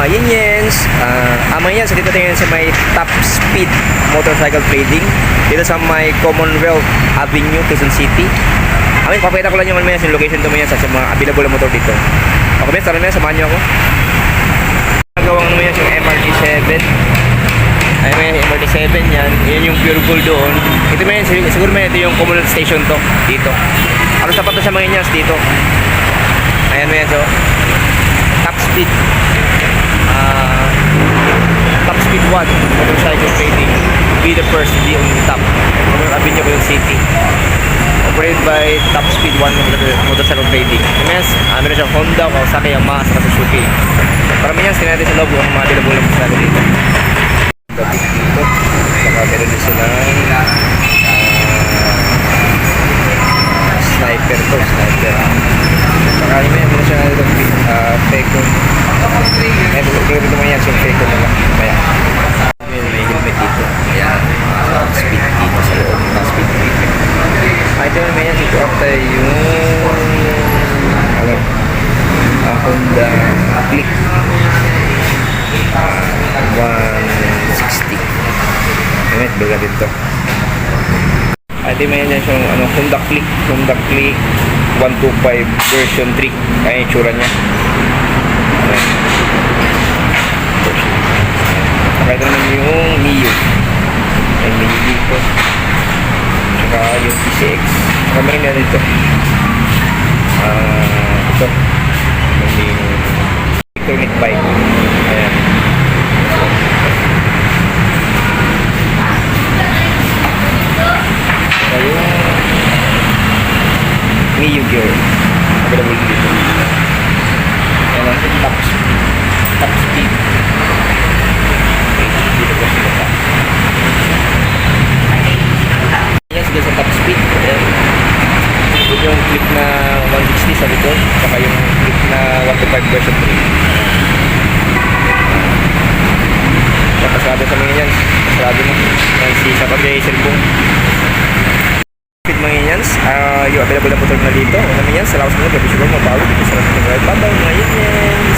mga yens. Mga yens, dito tingin sa may Top Speed Motorcycle Trading. Dito sa may Commonwealth Avenue, Quezon City. Papakita ko lang yung yung location to mga sa mga available na motor dito. Okay, tara na, samahan nyo ako. Nagawang naman yung MRT7. Ay, may MRT7 yan. Yan yung pure gold doon. Ito may siguro may ito yung Commonwealth Station to dito. Halos tapat na sa mga yens dito. Ayan may ito. Top Speed. Top Speed 1 Motorcycle Trading. Be the first, be on top. Commonwealth Avenue, Quezon City. Operated by Top Speed 1 Motorcycle Trading. Yes, meron siyang Honda, Kawasaki, Yamaha, sa Suzuki. Parang yan, tingnan natin sa loob ang mga available na motorcycle dito. Dapat dito. Saka meron din silang sniper to, sniper. Saka meron siyang Pecon. Meron ito mga yan, yung Pecon nila. Kaya, may helmet dito. Ayan, Top Speed dito sa loob. Top Speed dito. Ito naman yan, dito after yung Honda Click 160. Ayan, baga dito. Ito naman yan yung Honda Click 125 version 3. Ayan yung tsura nya. Ito naman yung Mio. Ayan, Mio dito. Saka yung PCX. Saka meron nga dito. Ito. Yung electronic bike. Ayan. Saka yung Mio Gear. Available dito. Ayan ang top speed. Dito po sila pa. Sa Top Speed. Ayan. Ito yung clip na 160 sa likod, saka yung clip na 125 version 3. Napasado sa mga yan. Pasado na. Si sa pag-i-cellphone. Speed mga yan. Yung available na motor na dito. Ano mga yan? Salamat sa mga. Gabi siguro mabawi. Salamat sa mga. Bye-bye mga yan.